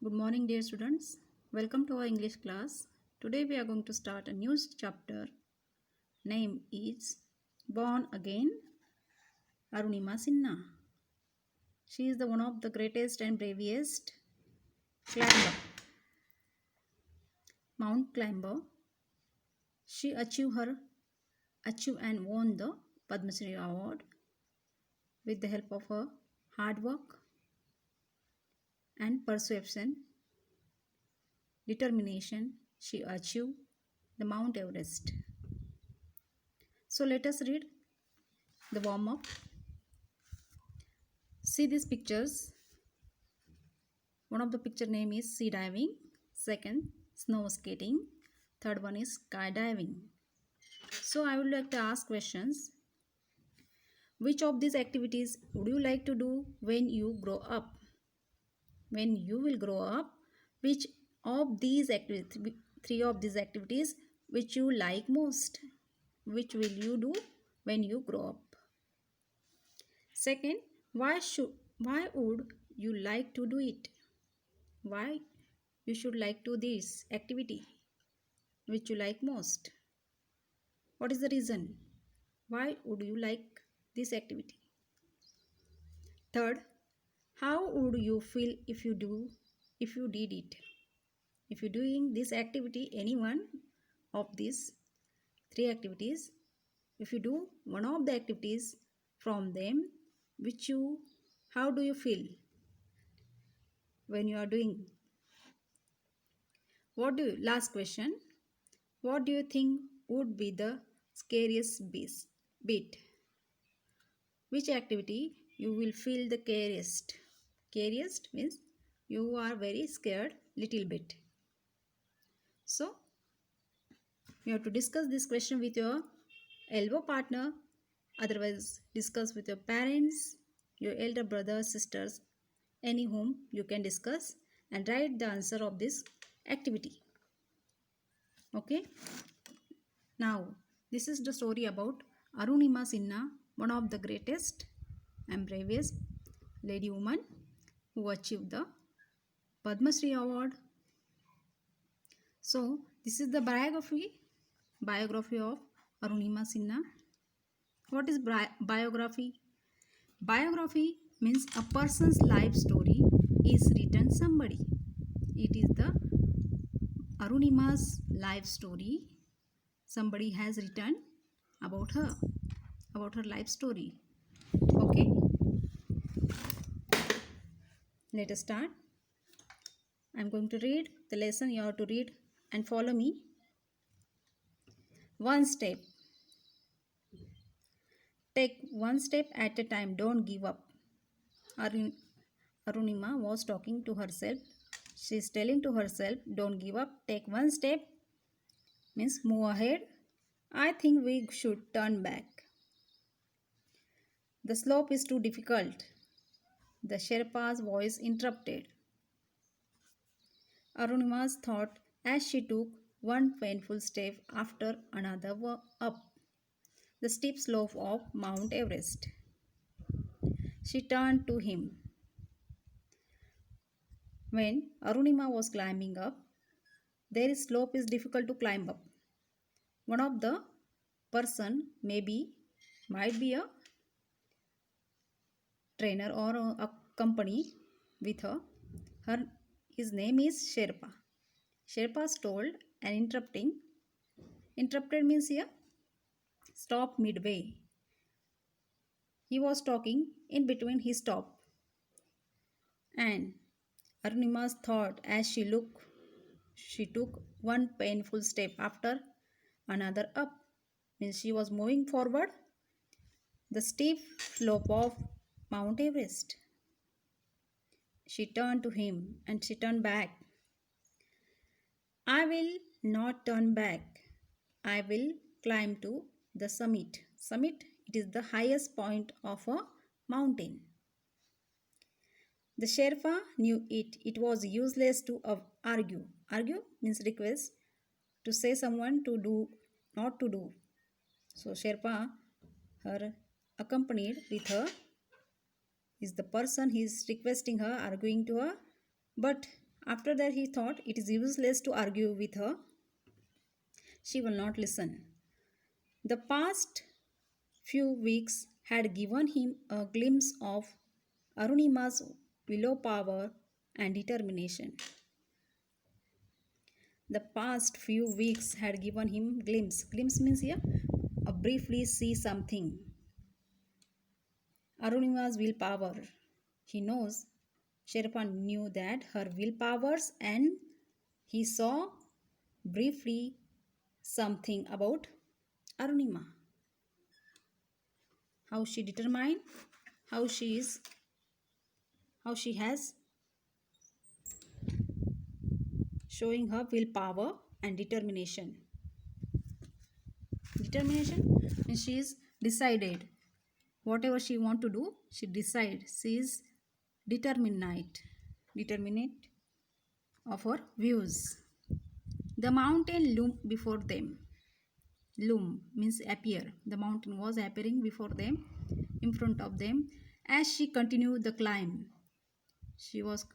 Good morning, dear students. Welcome to our English class. Today we are going to start a new chapter. Name is Born Again, Arunima Sinha. She is the one of the greatest and bravest climber, Mount climber. She achieved and won the Padma Shri Award with the help of her hard work and persuasion, determination. She achieved the Mount Everest. So let us read the warm up. See these pictures. One of the picture name is sea diving, second snow skating, third one is skydiving. So I would like to ask questions. Which of these activities would you like to do when you grow up? When you will grow up, which of these activities, three of these activities which you like most? Which will you do when you grow up? Second, why would you like to do it? Why you should like to this activity which you like most? What is the reason? Why would you like this activity? Third, how would you feel if you did it? If you're doing this activity, any one of these three activities, if you do one of the activities from them, how do you feel when you are doing? Last question, what do you think would be the scariest bit? Which activity you will feel the scariest? Scariest means you are very scared little bit. So you have to discuss this question with your elbow partner, otherwise discuss with your parents, your elder brothers, sisters, any whom you can discuss and write the answer of this activity. Okay. Now, this is the story about Arunima Sinha, one of the greatest and bravest lady woman who achieved the Padma Shri Award. So, this is the biography of Arunima Sinha. What is biography? Biography means a person's life story is written somebody. It is the Arunima's life story. Somebody has written about her life story. Okay, let us start. I'm going to read the lesson. You have to read and follow me. One step. Take one step at a time. Don't give up. Arunima was talking to herself. She is telling to herself, don't give up. Take one step means move ahead. I think we should turn back. The slope is too difficult. The Sherpa's voice interrupted Arunima's thought as she took one painful step after another up the steep slope of Mount Everest. She turned to him. When Arunima was climbing up, their slope is difficult to climb up. One of the person might be a trainer or a company with her. His name is Sherpa. Sherpa told and interrupting. Interrupted means here stop midway. He was talking in between his stop. And Arunima's thought as she took one painful step after another up. Means she was moving forward the steep slope of Mount Everest. She turned to him and she turned back. I will not turn back. I will climb to the summit. Summit, it is the highest point of a mountain. The Sherpa knew it. It was useless to argue. Argue means request to say someone to do, not to do. So Sherpa, her accompanied with her, is the person he is requesting her, arguing to her, but After that, he thought it is useless to argue with her. She will not listen. The past few weeks had given him a glimpse of Arunima's willpower and determination. The past few weeks had given him glimpse. Glimpse means here a briefly see something. Arunima's willpower. He knows, Sherpan knew that her willpowers, and he saw briefly something about Arunima. How she determined, how she is, how she has showing her willpower and determination. Determination means she is decided. Whatever she want to do, she decides. She is determinate of her views. The mountain loomed before them. Loom means appear. The mountain was appearing before them, in front of them, as she continued the climb. She was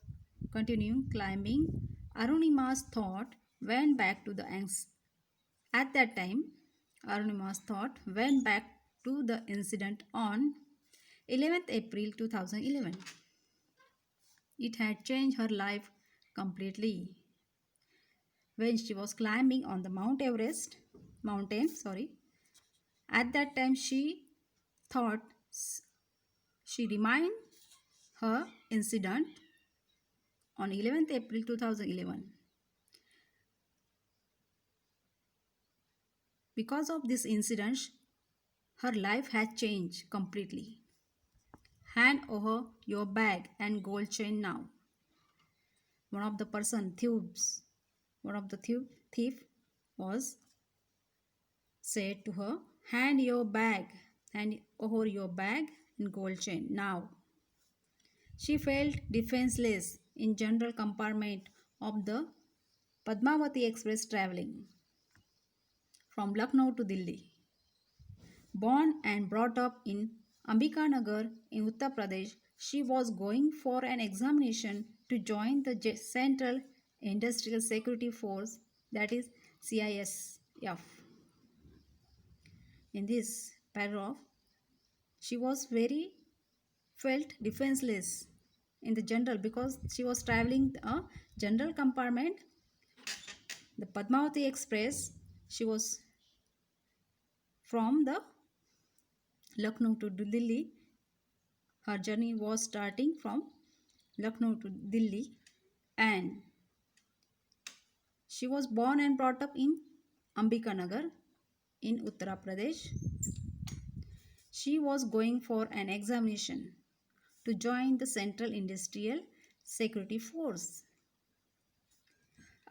continuing climbing. Arunima's thought went back to the at that time. Arunima's thought went back to the incident on 11th April 2011. It had changed her life completely. When she was climbing on the mountain, at that time she thought, she reminded her incident on 11th April 2011. Because of this incident, her life had changed completely. Hand over your bag and gold chain now. One of the thief was said to her, hand over your bag and gold chain now. She felt defenseless in general compartment of the Padmavati Express traveling from Lucknow to Delhi. Born and brought up in Ambikanagar in Uttar Pradesh, she was going for an examination to join the Central Industrial Security Force, that is CISF. In this paragraph, she was very felt defenseless in the general because she was traveling a general compartment, the Padmavati Express. She was from the Lucknow to Delhi. Her journey was starting from Lucknow to Delhi, and she was born and brought up in Ambikanagar in Uttar Pradesh. She was going for an examination to join the Central Industrial Security Force.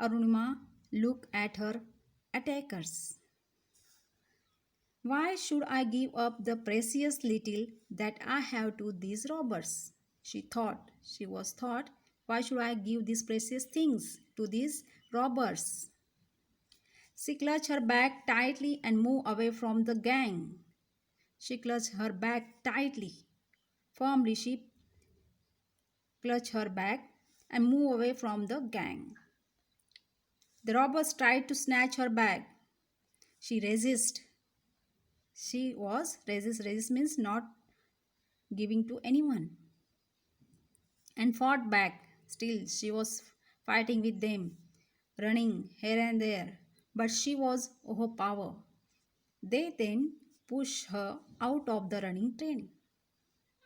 Arunima looked at her attackers. Why should I give up the precious little that I have to these robbers? She was thought, why should I give these precious things to these robbers? She clutched her bag tightly and moved away from the gang. She clutched her bag tightly. Firmly she clutched her bag and moved away from the gang. The robbers tried to snatch her bag. She resisted. Resist means not giving to anyone. And fought back. Still, she was fighting with them, running here and there. But she was overpowered. They then pushed her out of the running train.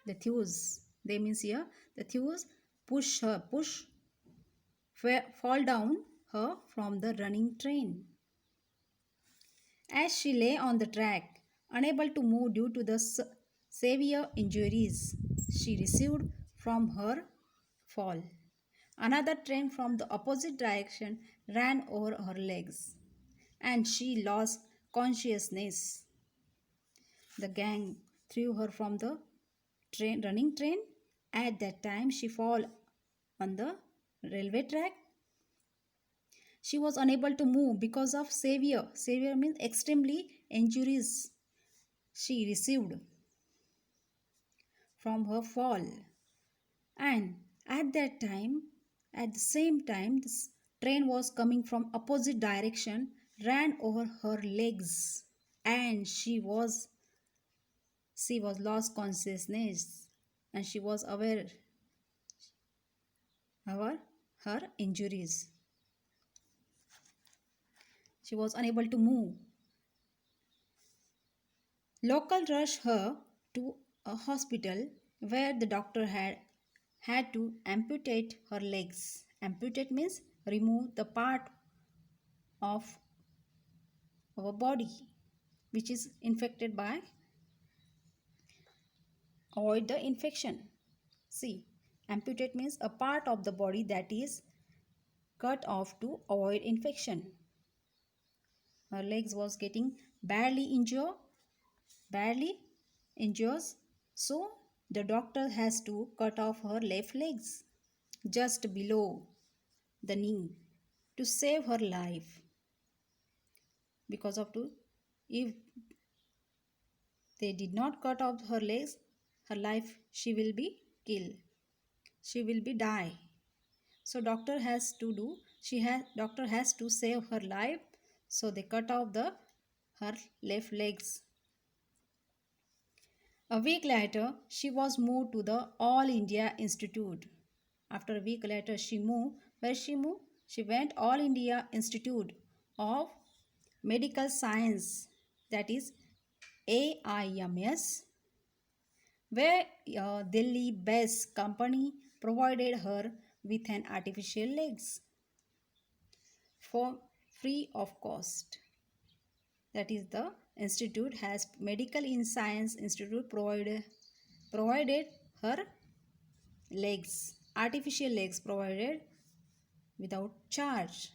The thieves, they means here, the thieves fall down her from the running train. As she lay on the track, unable to move due to the severe injuries she received from her fall, another train from the opposite direction ran over her legs, and she lost consciousness. The gang threw her from the running train. At that time, she fell on the railway track. She was unable to move because of severe means extremely injuries she received from her fall. And at that time, At the same time, this train was coming from opposite direction, ran over her legs, and she was lost consciousness, and she was aware of her injuries. She was unable to move. Local rushed her to a hospital where the doctor had to amputate her legs. Amputate means remove the part of our body which is infected by, avoid the infection. See, amputate means a part of the body that is cut off to avoid infection. Her legs was getting badly injured, so the doctor has to cut off her left legs just below the knee to save her life. Because of two, if they did not cut off her legs, her life, she will be killed, she will be die. So doctor has to save her life, so they cut off her left legs. A week later, she was moved to the All India Institute. After a week later, she moved. Where she moved? She went All India Institute of Medical Science, that is AIMS, where a Delhi-based company provided her with an artificial legs for free of cost. That is, the institute has Medical in Science Institute provided her legs, artificial legs provided without charge.